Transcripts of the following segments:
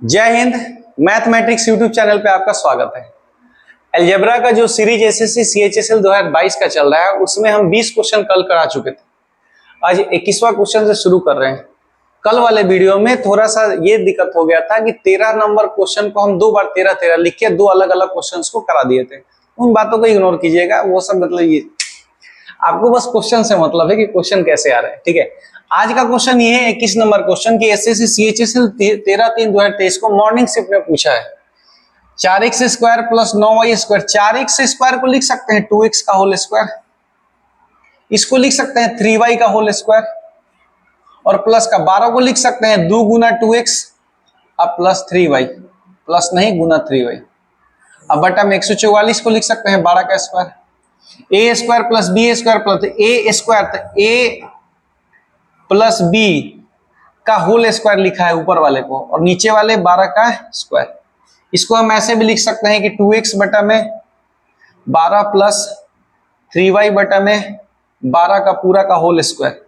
जय Hind. Mathematics YouTube channel पे आपका स्वागत है। अलजेब्रा का जो सीरीज एसएससी सीएचएसएल 2022 का चल रहा है उसमें हम 20 क्वेश्चन कल करा चुके थे। आज 21वां क्वेश्चन से शुरू कर रहे हैं। कल वाले वीडियो में थोड़ा सा ये दिक्कत हो गया था कि 13 नंबर क्वेश्चन को हम 2 बार 13 लिख के 2 अलग अलग क्वेश्चन को करा दिए थे। उन बातों को इग्नोर कीजिएगा, वो सब मतलब ये आपको बस क्वेश्चन से मतलब है कि क्वेश्चन कैसे आ रहे हैं। ठीक है, आज का क्वेश्चन ये है 21 नंबर क्वेश्चन की एसएससी सीएचएसएल 13/3/2023 को मॉर्निंग शिफ्ट में पूछा है। 4x square plus 9y square, 4x square को लिख सकते हैं 2x का होल स्क्वायर, इसको लिख सकते हैं 3y का होल स्क्वायर, और प्लस का 12 को लिख सकते हैं 2 गुना 2x अब प्लस 3y, प्लस नहीं गुना 3y। अब बटा में 144 को लिख सकते हैं 12 का square, a square plus b square plus a square, तो a प्लस बी का होल स्क्वायर लिखा है ऊपर वाले को, और नीचे वाले 12 का स्क्वायर। इसको हम ऐसे भी लिख सकते हैं कि 2x बटा में 12 प्लस 3y बटा में 12 का पूरा का होल स्क्वायर,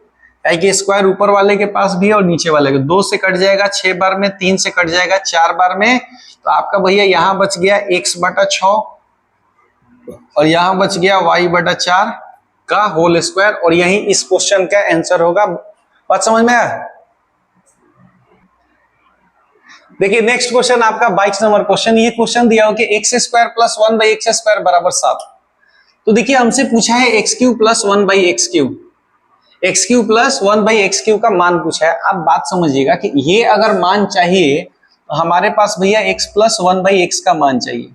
है कि स्क्वायर ऊपर वाले के पास भी है और नीचे वाले के। 2 से कट जाएगा 6 बार में, 3 से कट जाएगा 4 बार में, तो आपका भैया यहां बच गया x बटा 6 और यहां बच गया y बटा 4 का होल स्क्वायर, और यही इस क्वेश्चन का आंसर होगा। बात समझ में आया? देखिए नेक्स्ट क्वेश्चन आपका 22 नंबर क्वेश्चन। ये क्वेश्चन दिया हो कि x square plus 1 by x square बराबर 7। तो देखिए हमसे पूछा है x cube plus 1 by x cube, x cube plus 1 by x cube का मान पूछा है। आप बात समझिएगा कि ये अगर मान चाहिए तो हमारे पास भैया एक्स प्लस 1 बाई एक्स का मान चाहिए,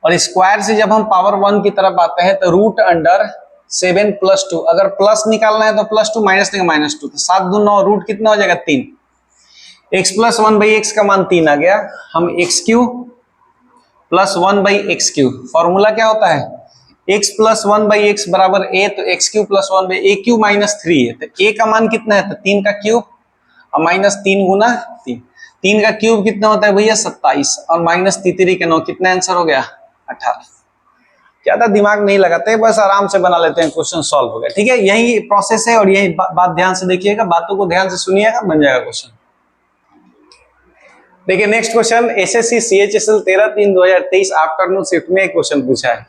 और स्क्वायर से जब हम पावर 1 की तरफ आते हैं तो रूट अंडर 7 प्लस 2, अगर प्लस निकालना है तो प्लस 2, माइनस नहीं माइनस 2, तो 7 दूनी 9, रूट कितना हो जाएगा 3। एक्स प्लस 1 बाई एक्स का मान 3 आ गया। हम x Q plus 1 by x Q, formula क्या होता है एक्स प्लस 1 बाई एक्स बराबर ए, तो x Q plus 1 by A cube minus 3 है, तो ए का मान कितना है तो 3 का क्यूब और माइनस 3 गुना 3, 3 का क्यूब कितना होता है भैया 27, और माइनस 3 के 9, कितना आंसर हो गया 18। ज्यादा दिमाग नहीं लगाते, बस आराम से बना लेते हैं, क्वेश्चन सॉल्व हो गया। ठीक है, यही प्रोसेस है और यही बात ध्यान से देखिएगा, बातों को ध्यान से सुनिएगा, बन जाएगा क्वेश्चन। देखिए next question SSC CHSL 13/3/2023 afternoon shift में एक क्वेश्चन पूछा है।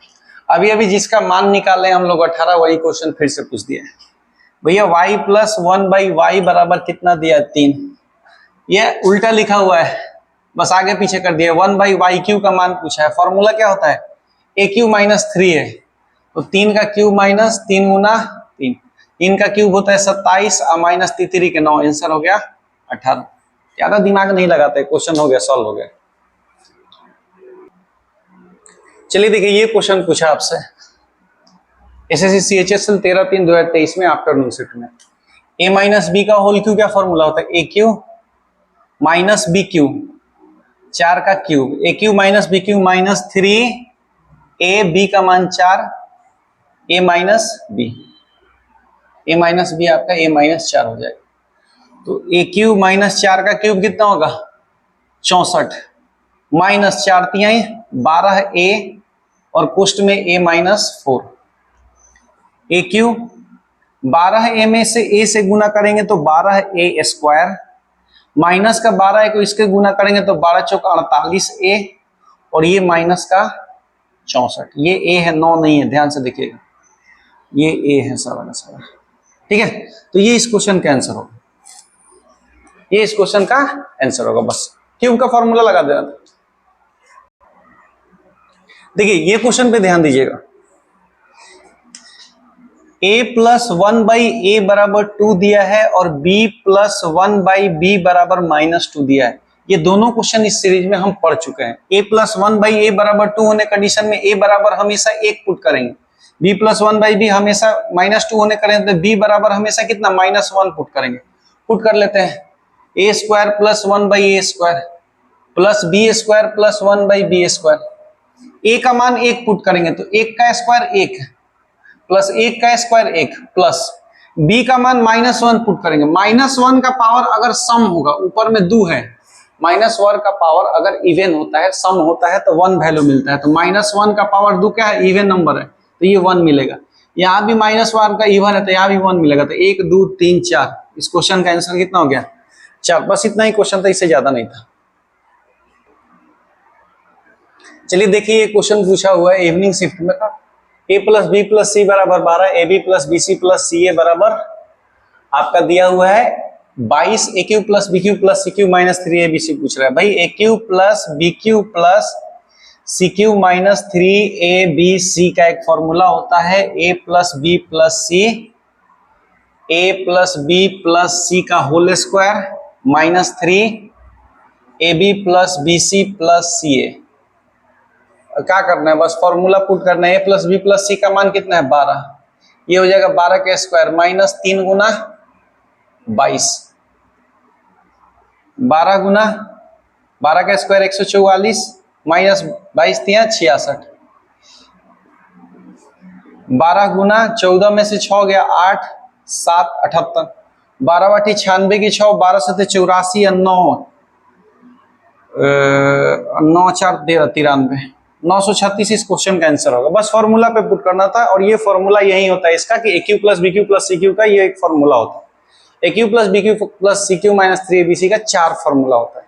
अभी अभी जिसका मान निकाले हम लोग 18, वही क्वेश्चन फिर से पूछ दिया है। भैया y प्लस 1 बाई वाई बराबर कितना दिया 3, ये उल्टा लिखा हुआ है, बस आगे पीछे कर दिया। 1 बाई वाई क्यू का मान पूछा है, फॉर्मूला क्या होता है ए क्यू माइनस 3 है, तो 3 का क्यूब माइनस 3 गुना 3, 3 का क्यूब होता है 27 और माइनस 3 के 9, आंसर हो गया 18। ज्यादा दिमाग नहीं लगाते, क्वेश्चन हो गया, सॉल्व हो गया। चलिए देखिए ये क्वेश्चन पूछा आपसे एसएससी सीएचएसएल 13/3/2023 में आफ्टरनून शिफ्ट में। ए माइनस बी का होल क्यू क्या फॉर्मूला होता है ए क्यू माइनस बी क्यू, 4 का cube, A cube minus B cube minus 3, A B का मान 4, A minus B, A minus B आपका ए माइनस 4 हो जाएगा। तो ए क्यूब माइनस 4 का क्यूब कितना होगा 64, माइनस 4 तिहाई 12 ए, और कोष्ट में ए माइनस 4। ए क्यूब 12 ए में से ए से गुना करेंगे तो 12 ए स्क्वायर, माइनस का 12 को इसके गुना करेंगे तो 12 चौक 48 ए, और ये माइनस का 64, ये ए है 9 नहीं है, ध्यान से देखिएगा, ये ए है सारा। ठीक है, तो ये इस क्वेश्चन का आंसर होगा, ये इस क्वेश्चन का आंसर होगा। बस क्यूब का फॉर्मूला लगा देना था। देखिए ये क्वेश्चन पे ध्यान दीजिएगा, a प्लस 1 बाई ए बराबर 2 दिया है और b प्लस 1 बाई बी बराबर माइनस 2 दिया है। ये दोनों क्वेश्चन इस सीरीज में हम पढ़ चुके हैं। a प्लस 1 बाई ए बराबर 2 होने कंडीशन में a बराबर हमेशा 1 पुट करेंगे, b प्लस 1 बाई बी हमेशा माइनस 2 होने करेंगे तो b बराबर हमेशा कितना माइनस 1 पुट करेंगे। पुट कर लेते हैं, a square plus 1 by a square plus B square plus 1 by b square, a का मान 1 पुट करेंगे तो 1 का स्क्वायर 1 प्लस 1 का स्क्वायर 1, प्लस बी का मान माइनस 1 पुट करेंगे। माइनस 1 का पावर अगर सम होगा, ऊपर में 2 है, माइनस 1 का पावर अगर इवन होता है, सम होता है तो 1 वैल्यू मिलता है, तो माइनस 1 का पावर 2 क्या है इवन नंबर है, तो ये 1 मिलेगा। यहाँ भी माइनस 1 का इवन है तो यहाँ भी 1 मिलेगा, तो 1 2 3 4, इस क्वेश्चन का आंसर कितना हो गया 4। बस इतना ही क्वेश्चन था, इससे ज्यादा नहीं था। चलिए देखिए, ये क्वेश्चन पूछा हुआ है इवनिंग शिफ्ट में का। a plus b plus c बराबर 12, a B plus b c plus c a बराबर आपका दिया हुआ है 22, a cube plus B cube plus C cube minus 3 A b c पूछ रहा है। भाई ए cube plus B cube plus सी क्यू माइनस 3 ए बी सी का एक फॉर्मूला होता है ए plus b plus c, a plus b plus c का whole square minus 3 A B plus b c plus c a. क्या करना है, बस फॉर्मूला पुट करना है। ए प्लस बी प्लस सी का मान कितना है 12, ये हो जाएगा 12 का स्क्वायर माइनस 3 गुना 22, 12 गुना 12 का स्क्वायर 144 माइनस 22 दिया 66, 12 गुना 14 में से 6 गया 8, 7 78, 12 वाटी 96 की 6, 12 से 84 और 9 4 93, 936 इस क्वेश्चन का आंसर होगा। बस फॉर्मूला पे पुट करना था, और ये फॉर्मूला यही होता है इसका कि a cube plus B cube plus C cube का ये एक फॉर्मूला होता है। ए cube plus B cube plus सी क्यू माइनस 3 एबीसी का 4 फॉर्मूला होता है।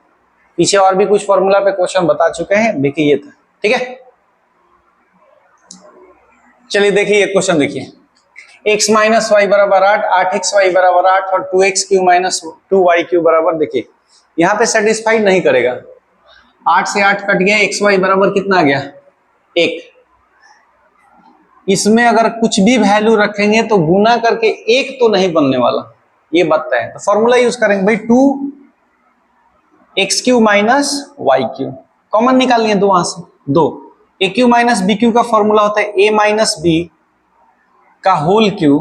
पीछे और भी कुछ फॉर्मूला पे क्वेश्चन बता चुके हैं, देखिए ये था। ठीक है, चलिए देखिए ये क्वेश्चन देखिए, x माइनस वाई बराबर 8, 8x वाई बराबर 8 और 2x cube minus 2y Q बराबर, देखिए यहाँ पे सेटिस्फाइड नहीं करेगा। 8 से 8 कट गया, एक्स वाई बराबर कितना आ गया 1। इसमें अगर कुछ भी वैल्यू रखेंगे तो गुना करके 1 तो नहीं बनने वाला, ये बात है। तो फॉर्मूला यूज करेंगे भाई 2x cube minus Y cube, common निकालिए दो वहां से, 2 A cube minus B cube का फॉर्मूला होता है a माइनस बी का whole cube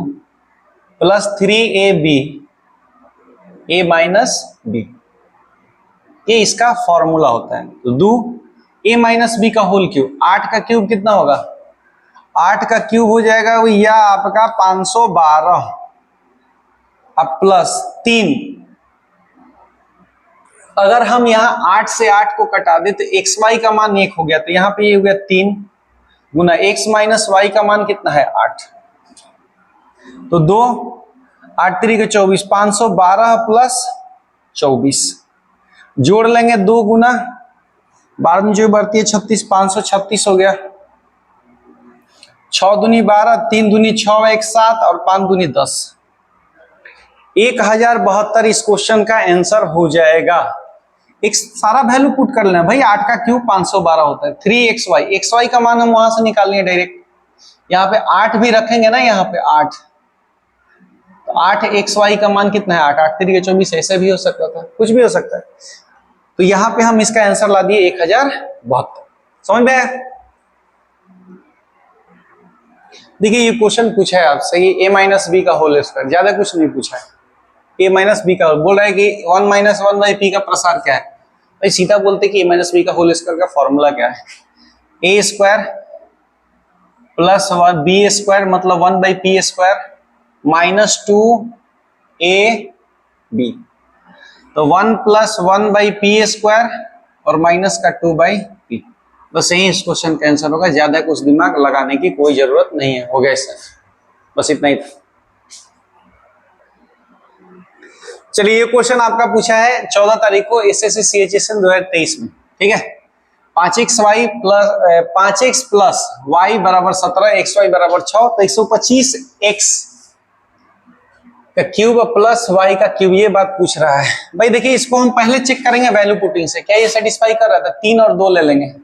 plus 3ab a minus B, ये इसका फॉर्मूला होता है। तो दो a माइनस बी का होल क्यूब, 8 का क्यूब कितना होगा, 8 का क्यूब हो जाएगा भैया आपका 512 अब प्लस 3। अगर हम यहाँ 8 से 8 को कटा दे तो एक्स वाई का मान 1 हो गया, तो यहाँ पे ये हो गया 3 गुना एक्स माइनस वाई का मान कितना है 8, तो 2 8 3 के 24, 512 प्लस 24 जोड़ लेंगे 2 गुना 12 में जो बढ़ती है 36, 536 हो गया, 6 दूनी 12, 3 दूनी 6, 1 7 और 5 दूनी 10, 1072 इस क्वेश्चन का आंसर हो जाएगा। एक सारा वैल्यू पुट कर लेना भाई, 8 का क्यूब 512 होता है, 3xy, xy का मान हम वहां से निकालेंगे डायरेक्ट, यहाँ पे 8 भी रखेंगे ना, यहाँ पे 8, तो 8xy का मान कितना है 8, 8 3 के 24, ऐसे भी हो सकता था, कुछ भी हो सकता है। तो यहाँ पे हम इसका आंसर ला दिए 1072। समझ में आया? देखिए ये क्वेश्चन पूछा है आपसे कि a माइनस बी का होल स्क्वायर, ज्यादा कुछ नहीं पूछा है, a माइनस बी का बोल रहा है कि 1 माइनस 1 बाई पी का प्रसार क्या है। भाई सीधा बोलते कि a माइनस बी का होल स्क्वायर का फॉर्मूला क्या है, a square plus B square मतलब 1 by P square minus 2 a b, तो 1 प्लस 1 बाई पी स्क्वायर और माइनस का 2 बाई पी। बस यही इस क्वेश्चन का आंसर होगा, ज्यादा कुछ दिमाग लगाने की कोई जरूरत नहीं है। हो गया सर, बस इतना ही था। चलिए ये क्वेश्चन आपका पूछा है 14 तारीख को एसएससी सीएचएसएल 2023 में। ठीक है, 5x प्लस y बराबर 17, xy बराबर 6, तो 125x का क्यूब प्लस y का क्यूब, ये बात पूछ रहा है। भाई देखिए इसको हम पहले चेक करेंगे वैल्यू पुटिंग से, क्या ये सेटिस्फाई कर रहा था। 3 और 2 ले लेंगे,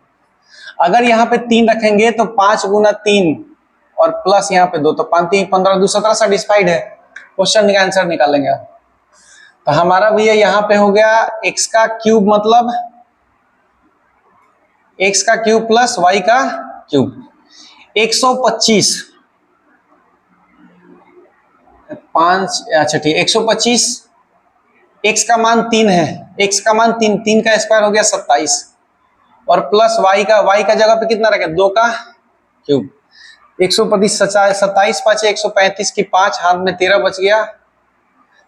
अगर यहाँ पे 3 रखेंगे तो 5 गुना 3 और प्लस यहाँ पे 2, तो 5 3 15 2 17 सेटिस्फाइड है। क्वेश्चन का आंसर निकालेंगे आप, तो हमारा भैया यहाँ पे हो गया x का क्यूब मतलब x का क्यूब प्लस y का क्यूब 125 5, अच्छा ठीक 125, x का मान 3 है, x का मान 3, 3 का स्क्वायर हो गया 27 और प्लस y का जगह पे कितना रखे 2 का क्यूब 125, 27 5 135 की 5 हाथ में 13 बच गया,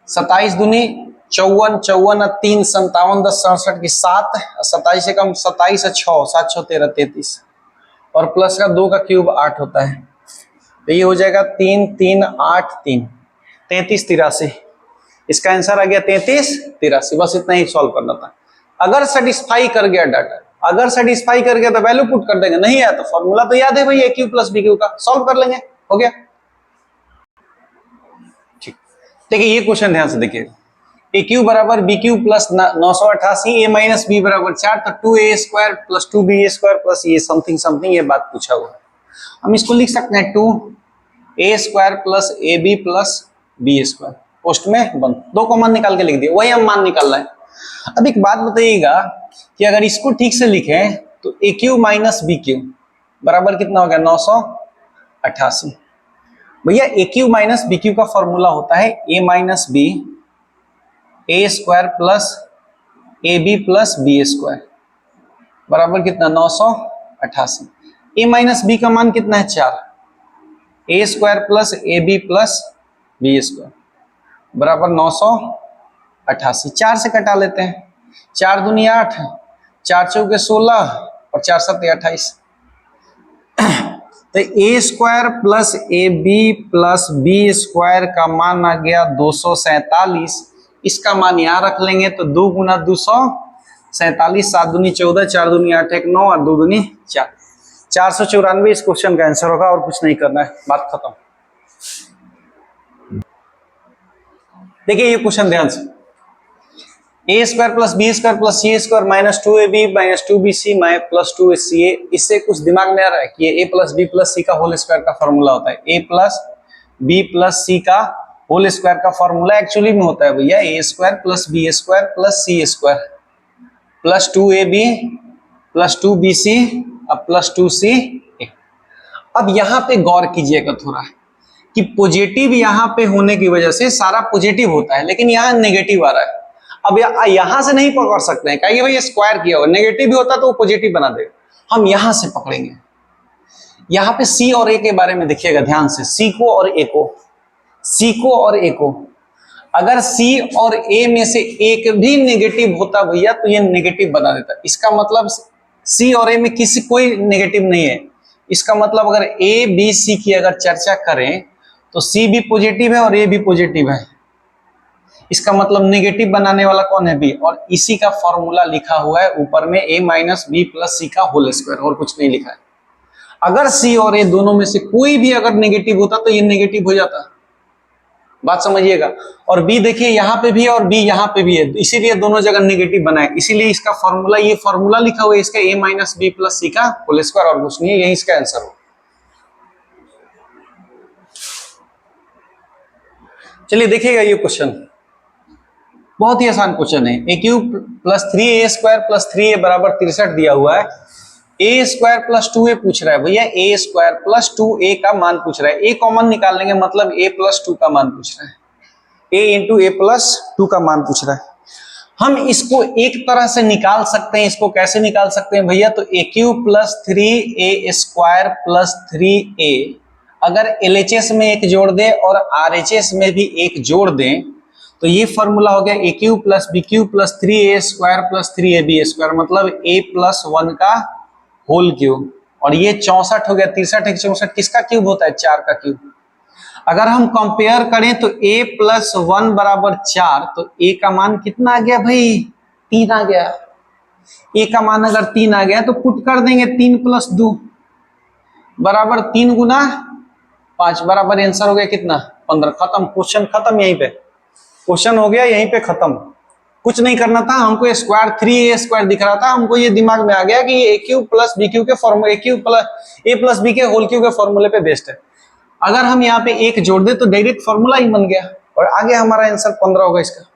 27 दूनी 54, 54 3 57 10 67 की 7, 27 से कम 27 6 7 6 13 33 और प्लस का 2 का क्यूब 8 होता है, तो ये हो जाएगा 3 3 8 3 33 83। इसका आंसर आ गया 33 83। बस इतना ही सॉल्व करना था। अगर सेटिस्फाई कर गया डाटा, अगर सेटिस्फाई कर गया तो वैल्यू पुट कर देंगे, नहीं है तो फॉर्मूला तो याद है भाई ए क्यू प्लस बी क्यू का, सॉल्व कर लेंगे, हो गया। ठीक, देखिए ये क्वेश्चन ध्यान से देखिए, ए क्यू बराबर बी क्यू प्लस 988, ए माइनस बी बराबर 4, तो 2a square plus 2b square plus ये समथिंग समथिंग, ये बात पूछा हुआ है। हम इसको लिख सकते हैं 2a square plus A B plus B square, पोस्ट में बंद, दो कॉमन निकाल के लिख दिए, वही हम मान निकाल रहे हैं। अब एक बात बताइएगा कि अगर इसको ठीक से लिखें तो a cube minus B cube बराबर कितना हो गया 988। भैया a cube minus B cube का फॉर्मूला होता है a minus B A square plus A B plus B square बराबर कितना 988। ए माइनस बी का मान कितना है 4, a square plus A B plus B square बराबर 988। 4 से कटा लेते हैं, 4 दूनी 8, 4 चौके 16 और 4 सत्ते 28। तो ए square plus A B plus B square का मान आ गया 247। इसका मान यहां रख लेंगे तो 2 गुना 247, 7 दूनी 14, 4 दूनी 8, 1 9 और 2 दूनी 4, 494 इस क्वेश्चन का आंसर होगा, और कुछ नहीं करना है, बात खत्म। देखिए ये क्वेश्चन ध्यान से, a square plus B square plus C square minus 2ab minus 2bc plus 2ca, इससे कुछ दिमाग में आ रहा है कि a plus b plus c का होल स्क्वायर का फॉर्मूला होता है। ए प्लस बी प्लस सी का होल स्क्वायर का फॉर्मूला एक्चुअली में होता है भैया a square plus B square plus C square plus 2ab plus 2bc अब प्लस 2ca। अब यहां पे गौर कीजिएगा थोड़ा कि पॉजिटिव यहां पे होने की वजह से सारा पॉजिटिव होता है, लेकिन यहां नेगेटिव आ रहा है। अब यहां से नहीं पकड़ सकते हैं, कहिए भाई स्क्वायर किया होगा, नेगेटिव भी होता तो वो पॉजिटिव बना देगा। हम यहां से पकड़ेंगे, यहां पे सी और ए के बारे में देखिएगा ध्यान से, सी को और ए को, सी को और ए को, अगर सी और ए में से एक भी नेगेटिव होता भैया तो ये नेगेटिव बना देता। इसका मतलब सी और ए में किसी कोई नेगेटिव नहीं है। इसका मतलब अगर ए बी सी की अगर चर्चा करें तो सी भी पॉजिटिव है और ए भी पॉजिटिव है। इसका मतलब नेगेटिव बनाने वाला कौन है, बी, और इसी का फॉर्मूला लिखा हुआ है ऊपर में A minus B plus c का होल स्क्वायर, और कुछ नहीं लिखा है। अगर सी और ए दोनों में से कोई भी अगर नेगेटिव होता तो ये नेगेटिव हो जाता, बात समझिएगा। और बी देखिए यहाँ पे भी और बी यहाँ पे भी है, इसीलिए दोनों जगह नेगेटिव बना है, इसीलिए इसका फॉर्मूला, ये फॉर्मूला लिखा हुआ है इसका ए माइनस बी प्लस सी का होल स्क्वायर, और कुछ नहीं है, यही इसका आंसर हो। चलिए देखिएगा ये क्वेश्चन बहुत ही आसान क्वेश्चन है। A cube plus 3a square plus 3a बराबर 63 दिया हुआ है। ए स्क्वायर प्लस 2a पूछ रहा है भैया, ए स्क्वायर प्लस 2a का मान पूछ रहा है। ए कॉमन निकाल लेंगे, मतलब a प्लस 2 का मान पूछ रहा है, a इंटू ए प्लस 2 का मान पूछ रहा है। हम इसको एक तरह से निकाल सकते हैं, इसको कैसे निकाल सकते हैं भैया, तो a cube plus 3a square plus 3a अगर LHS में एक जोड़ दें और RHS में भी एक जोड़ दें तो ये फॉर्मूला हो गया a cube plus B cube plus 3a square plus 3ab square, मतलब a प्लस 1 का होल क्यूब, और ये 64 हो गया। 63 एक 64 किसका क्यूब होता है, 4 का क्यूब। अगर हम कंपेयर करें तो a प्लस 1 बराबर 4, तो a का मान कितना आ गया भाई, 3 आ गया। a का मान अगर 3 आ गया तो पुट कर देंगे 3 प्लस 2 बराबर 3 गुना 5 बराबर आंसर हो गया कितना, 15। खत्म, क्वेश्चन खत्म, यहीं पे क्वेश्चन हो गया, यहीं पे खत्म। कुछ नहीं करना था हमको, स्क्वायर 3a स्क्वायर दिख रहा था हमको, ये दिमाग में आ गया कि ये a cube plus B cube के फॉर्मूले, a प्लस बी के होल क्यूब के फॉर्मूले पे बेस्ड है। अगर हम यहाँ पे एक जोड़ दे तो डायरेक्ट फॉर्मूला ही बन गया, और आगे हमारा आंसर 15 होगा इसका।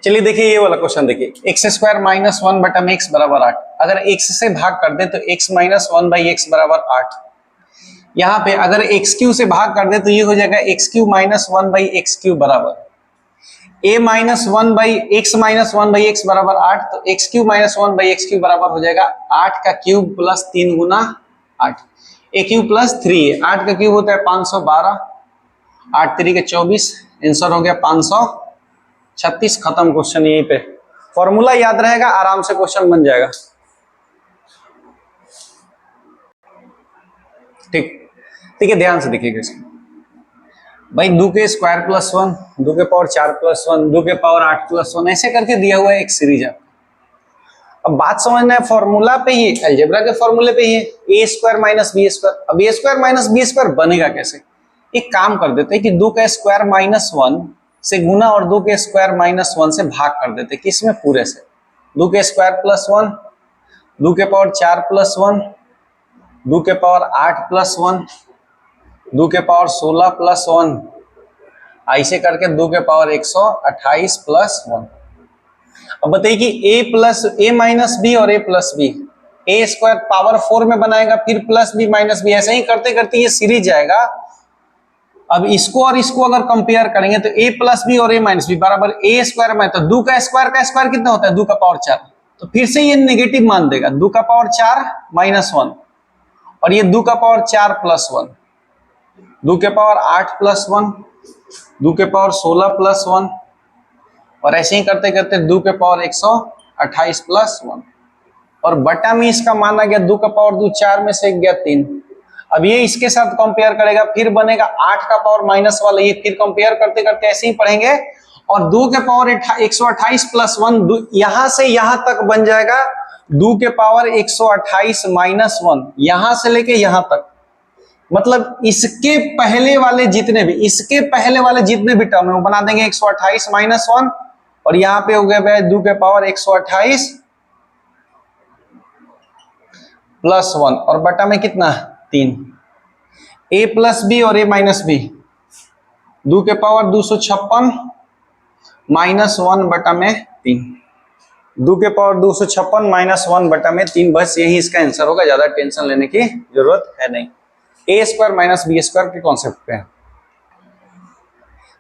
चलिए देखिए ये वाला क्वेश्चन देखिए, एक्स स्क्वायर माइनस 1 बटा में एक्स बराबर 8, अगर एक्स से भाग कर दे तो एक्स माइनस 1 बाई एक्स बराबर 8। यहाँ पे अगर एक्स क्यू से भाग कर दे तो ये हो जाएगा x cube minus 1 by x cube बराबर a minus 1 by x minus 1 by x बराबर 8, तो x cube minus 1 by x cube बराबर हो जाएगा 8 का क्यूब प्लस 3 गुना 8, ए क्यूब प्लस 3a, 8 का क्यूब होता है 512, 8 3 के 24, आंसर हो गया 536। खत्म क्वेश्चन, यहीं पे फॉर्मूला याद रहेगा, आराम से क्वेश्चन बन जाएगा। ठीक है, ध्यान से देखिएगा इसको भाई, 2 के स्क्वायर प्लस 1, 2 के पावर 4 प्लस 1, 2 के पावर 8 प्लस 1, ऐसे करके दिया हुआ है एक सीरीज आपको। अब बात समझना है फॉर्मूला पे ही, अलजेब्रा के फॉर्मूले पे ही है, a square minus B square. अब ए स्क्वायर माइनस बी स्क्वायर बनेगा कैसे? एक काम कर देते हैं कि 2 का स्क्वायर माइनस 1 से गुना और 2 के स्क्वायर माइनस 1 से भाग कर देते हैं। किसमें? पूरे से। 2 के स्क्वायर प्लस 1, 2 के पावर 4 प्लस 1, 2 के पावर 8 प्लस 1, 2 के पावर 16 प्लस 1, ऐसे करके 2 के पावर 128 प्लस 1। अब बताइए कि a plus A minus B और a plus B, A square power 4 में बनाएगा, फिर प्लस बी माइनस बी, ऐसे ही करते करते ये सीरीज जाएगा। अब इसको और इसको अगर कंपेयर करेंगे तो a प्लस बी और a माइनस बी बराबर a स्क्वायर में, तो 2 का स्क्वायर कितना होता है? 2 का पावर 4। तो फिर से ये नेगेटिव मान देगा, 2 का पावर 4 माइनस 1, और ये 2 का पावर 4 प्लस 1, 2 के पावर 8 प्लस 1, 2 के पावर 16 प्लस 1, और ऐसे ही करते करते 2 के पावर 128 प्लस 1, और बटा में इसका माना गया 2 का पावर 2, 4 में से गया 3। अब ये इसके साथ कंपेयर करेगा, फिर बनेगा 8 का पावर माइनस वाला, ये फिर कंपेयर करते करते ऐसे ही पढ़ेंगे, और 2 के पावर 128 प्लस 1, यहां से यहां तक बन जाएगा 2 के पावर 128 माइनस 1, यहां से लेके यहां तक। मतलब इसके पहले वाले जितने भी टर्म है वो बना देंगे 128 माइनस 1, और यहां पे हो गया 2 के पावर 128 प्लस 1, और बटा में कितना? 3। a प्लस बी और a माइनस बी, 2 के पावर 256 माइनस 1 बटा में 3, 2 के पावर 256 माइनस 1 बटा में 3। बस यही इसका आंसर होगा, ज्यादा टेंशन लेने की जरूरत है नहीं। ए स्क्वायर माइनस बी स्क्वायर के कॉन्सेप्ट पे है।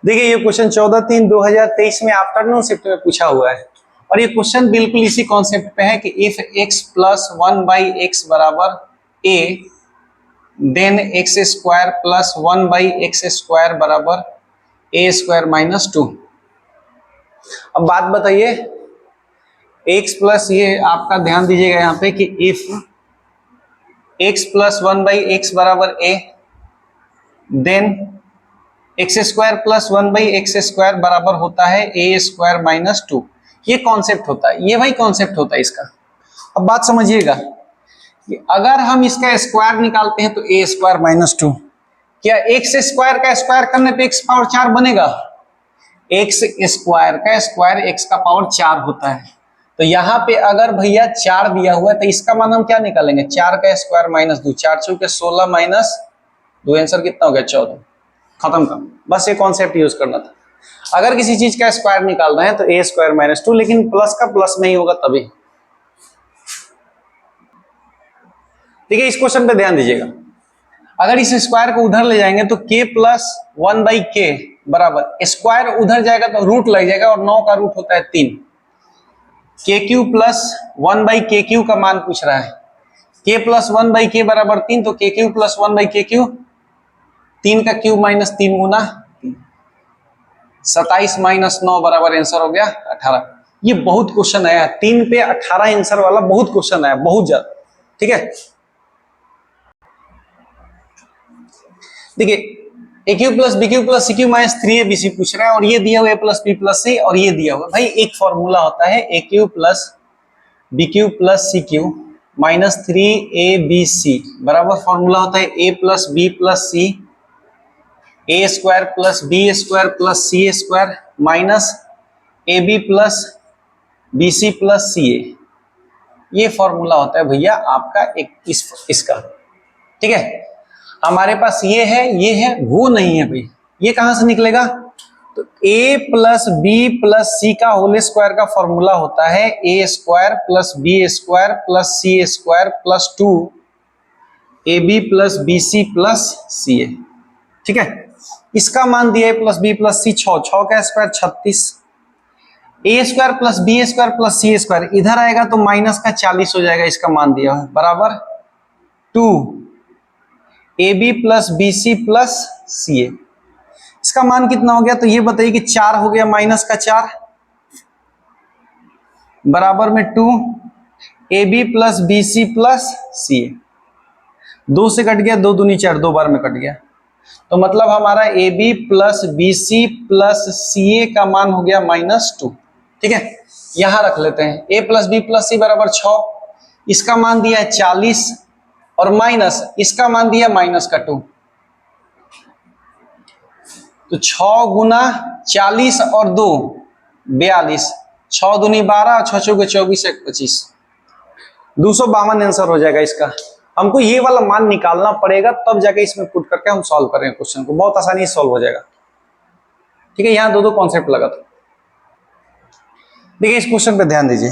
देखिए ये क्वेश्चन 14/3/2023 में आफ्टरनून शिफ्ट में पूछा हुआ है, और ये क्वेश्चन बिल्कुल इसी कॉन्सेप्ट पे है कि इफ x प्लस 1/x बराबर a, then x square plus 1/x square बराबर a स्क्वायर माइनस 2। अब बात बताइए, x प्लस, ये आपका ध्यान दीजिएगा यहाँ पे कि इफ x प्लस 1/x बराबर a, then X square plus 1/x square बराबर होता है a स्क्वायर माइनस 2। ये कॉन्सेप्ट होता है, ये वही कॉन्सेप्ट होता है इसका। अब बात समझिएगा कि अगर हम इसका स्क्वायर निकालते हैं तो a स्क्वायर माइनस 2, क्या x स्क्वायर का स्क्वायर करने पे x पावर 4 बनेगा? x स्क्वायर का स्क्वायर x का पावर 4 होता है। तो यहाँ पे अगर भैया 4 दिया हुआ है तो इसका मान हम क्या निकालेंगे? 4 का स्क्वायर माइनस 2, 4 चौके 16 माइनस 2, आंसर कितना हो गया? 14। खत्म काम, बस ये कॉन्सेप्ट यूज करना था। अगर किसी चीज का स्क्वायर निकालना है तो a स्क्वायर माइनस 2, लेकिन प्लस का प्लस में ही होगा तभी। ठीक है, इस क्वेश्चन पे ध्यान दीजिएगा। अगर इस स्क्वायर को उधर ले जाएंगे तो k प्लस 1/k बराबर, स्क्वायर उधर जाएगा तो रूट लग जाएगा, और 9 का रूट होता है 3। kq प्लस 1/kq का मान पूछ रहा है, k प्लस 1/k बराबर 3, तो kq प्लस 1/kq, 3 का क्यूब माइनस 3 गुना 27 माइनस 9 बराबर आंसर हो गया 18। ये बहुत क्वेश्चन आया, 3 पे 18 आंसर वाला बहुत क्वेश्चन आया, बहुत ज्यादा। ठीक है, देखिए a cube plus B cube plus C cube minus 3abc पूछ रहा है, और ये दिया हुआ a plus b plus c, और ये दिया हुआ भाई एक फॉर्मूला होता है ए cube plus B cube plus सी क्यू माइनस 3abc बराबर फॉर्मूला होता है a plus b plus c, a square plus B square plus C square minus A B plus b c plus c ए। ये formula होता है भैया आपका एक इसका। ठीक है, हमारे पास ये है, वो नहीं है भाई, ये कहां से निकलेगा? तो a plus b plus c का होल स्क्वायर का फॉर्मूला होता है a square plus B square plus C square plus 2 a B plus b c plus c a. ठीक है, इसका मान दिया है प्लस बी प्लस सी 6 का square 36, a square plus B square plus C square इधर आएगा तो माइनस का 40 हो जाएगा, इसका मान दिया है बराबर 2 a B plus b c plus c a. इसका मान कितना हो गया? तो ये बताइए कि 4 हो गया, माइनस का 4 बराबर में 2 a B plus b c plus c a. 2 से कट गया, 2 दूनी 4, 2 बार में कट गया, तो मतलब हमारा a B plus b c plus c a का मान हो गया -2। ठीक है, यहां रख लेते हैं a plus b plus c बराबर 6, इसका मान दिया है 40 और माइनस इसका मान दिया माइनस का 2, तो 6 गुना 40 और 2 42, 6 दूनी 12, 6 चौके 24, 1 25, 252 आंसर हो जाएगा इसका। हमको ये वाला मान निकालना पड़ेगा तब जाके इसमें पुट करके हम सॉल्व करेंगे क्वेश्चन को, बहुत आसानी से सॉल्व हो जाएगा। ठीक है, यहां दो कॉन्सेप्ट लगा था। देखिए इस क्वेश्चन पे ध्यान दीजिए,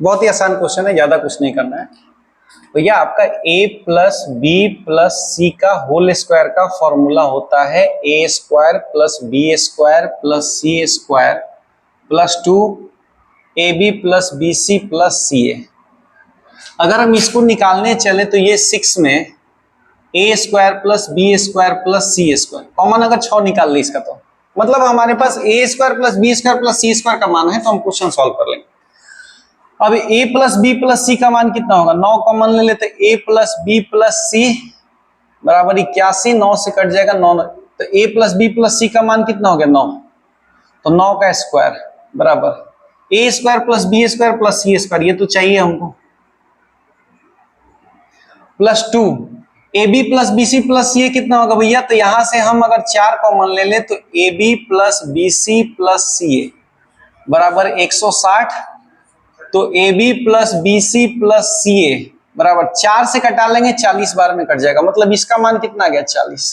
बहुत ही आसान क्वेश्चन है, ज्यादा कुछ नहीं करना है भैया। आपका a plus b plus c का होल स्क्वायर का फॉर्मूला होता है a square plus B square plus C square plus 2ab plus b c plus c a. अगर हम इसको निकालने चले तो ये 6 में a square plus B square plus C square common अगर 6 निकाल ले इसका, तो मतलब हमारे पास a square plus B square plus C square का मान है, तो हम क्वेश्चन सॉल्व कर लेंगे। अब a plus b plus c का मान कितना होगा, 9 कॉमन ले लेते, a plus b plus c बराबर 81, 9 से कट जाएगा 9, तो a plus b plus c का मान कितना हो गया 9, तो 9 का स्क्वायर बराबर a square plus B square plus C square, ये तो चाहिए हमको, plus 2 ab plus b c plus c कितना होगा भैया, तो यहां से हम अगर 4 कॉमन ले ले तो ab plus b c plus c बराबर 160, तो ab plus b c plus c बराबर 4 से कटा लेंगे 40 बार में कट जाएगा, मतलब इसका मान कितना आ गया 40।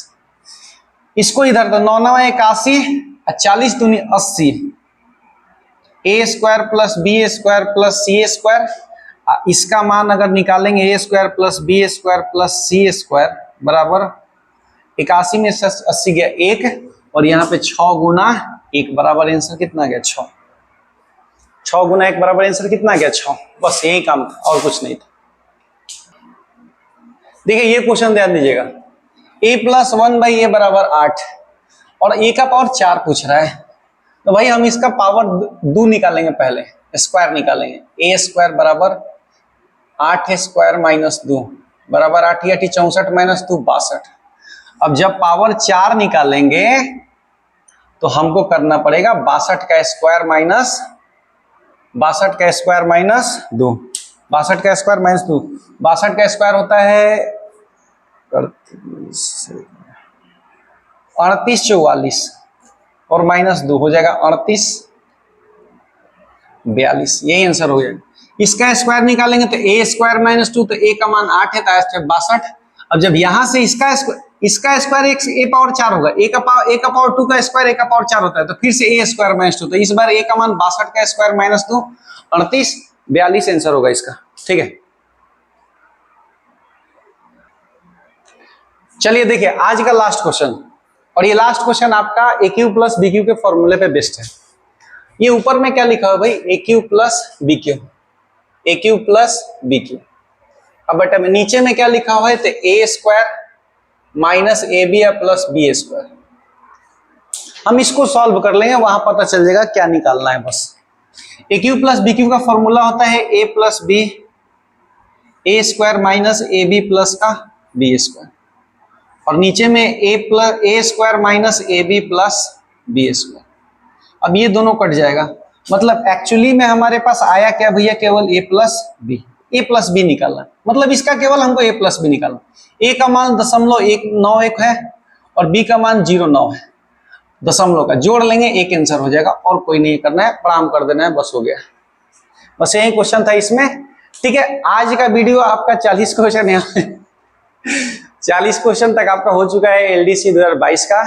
इसको इधर तो 9 9 81 और 40 दूनी 80, a square plus B square plus C square, इसका मान अगर निकालेंगे a square plus B square plus C square बराबर 81 में से 80 गया 1, और यहाँ पे 6 गुना 1 बराबर आंसर कितना गया 6, 6 गुना 1 बराबर आंसर कितना गया 6, बस यही काम था और कुछ नहीं था। देखिए ये क्वेश्चन ध्यान दीजिएगा, a प्लस 1 बाई ए बराबर 8 और a का पावर 4 पूछ रहा है, तो भाई हम इसका पावर 2 निकालेंगे, पहले स्क्वायर निकालेंगे, a स्क्वायर बराबर 8 स्क्वायर माइनस 2 बराबर 8 8 64 माइनस 2 62। अब जब पावर 4 निकालेंगे तो हमको करना पड़ेगा 62 का स्क्वायर माइनस 62 का स्क्वायर माइनस 2, 62 का स्क्वायर माइनस 2, 62 का स्क्वायर होता है 38 44 और माइनस 2 हो जाएगा 38 42, यही आंसर हो जाएगा। इसका स्क्वायर निकालेंगे तो a स्क्वायर माइनस 2, तो a का मान 8 है तो 62। अब जब यहां से इसका स्क्वायर a पावर 4 होगा, a का पावर 2 का स्क्वायर a का पावर 4 होता है, तो फिर से a स्क्वायर माइनस 2, तो इस बार a का मान 62 का स्क्वायर माइनस 2 38 42 आंसर होगा इसका। ठीक है, चलिए देखिए आज का लास्ट क्वेश्चन, और ये लास्ट क्वेश्चन आपका ए क्यू प्लस बी क्यू के फॉर्मूले पे बेस्ड है। ये ऊपर में क्या लिखा है भाई, ए cube plus B cube, A cube plus B cube. अब बेटा नीचे में क्या लिखा हुआ है, तो ए square minus A B plus B square. हम इसको सॉल्व कर लेंगे, वहां पता चल जाएगा क्या निकालना है। बस A cube plus B cube का फॉर्मूला होता है ए plus B, A square minus A B plus का बी स्क्वायर, और नीचे में A square minus A B plus B square. अब ये दोनों कट जाएगा, मतलब एक्चुअली में हमारे पास आया क्या भैया, केवल ए प्लस बी निकालना, मतलब इसका केवल हमको ए प्लस बी निकालना। ए का मान 0.191 है और बी का मान 0.9 है, दशमलव का जोड़ लेंगे, एक आंसर हो जाएगा, और कोई नहीं करना है, प्रणाम कर देना है, बस हो गया। बस यही क्वेश्चन था इसमें। ठीक है, आज का वीडियो आपका 40 क्वेश्चन है 40 क्वेश्चन तक आपका हो चुका है एलडीसी 2022 का,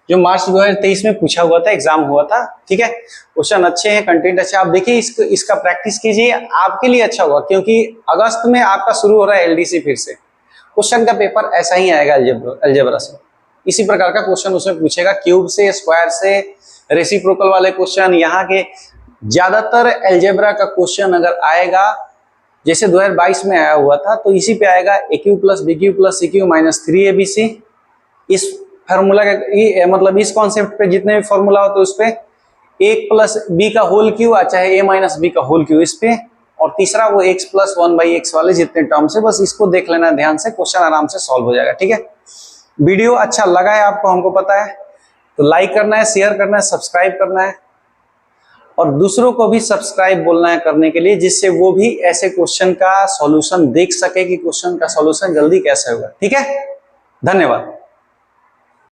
जो मार्च 2023 में पूछा हुआ था, एग्जाम हुआ था। ठीक है, क्वेश्चन अच्छे हैं, कंटेंट अच्छा, आप देखिए इसका प्रैक्टिस कीजिए, आपके लिए अच्छा होगा, क्योंकि अगस्त में आपका शुरू हो रहा है एलडीसी। फिर से क्वेश्चन का पेपर ऐसा ही आएगा अलजेब्रा से, इसी प्रकार का क्वेश्चन उसमें पूछेगा, क्यूब से, स्क्वायर से, रेसिप्रोकल वाले क्वेश्चन। यहाँ के ज्यादातर अलजेब्रा का क्वेश्चन अगर आएगा जैसे 2022 में आया हुआ था, तो इसी पे आएगा, A cube plus B cube plus C cube minus 3abc। इस फार्मूला का मतलब इस कॉन्सेप्ट पे जितने भी फॉर्मूला होते हैं उस पे ए प्लस बी का होल क्यू, चाहे ए माइनस बी का होल क्यू इस पे, और तीसरा वो x प्लस 1/x वाले जितने टर्म्स है, बस इसको देख लेना ध्यान से, क्वेश्चन आराम से सॉल्व हो जाएगा। ठीक है, वीडियो अच्छा लगा है आपको, हमको पता है, तो लाइक करना है, शेयर करना है, सब्सक्राइब करना है, और दूसरों को भी सब्सक्राइब बोलना है करने के लिए, जिससे वो भी ऐसे क्वेश्चन का सॉल्यूशन देख सके कि क्वेश्चन का सॉल्यूशन जल्दी कैसे होगा। ठीक है, धन्यवाद।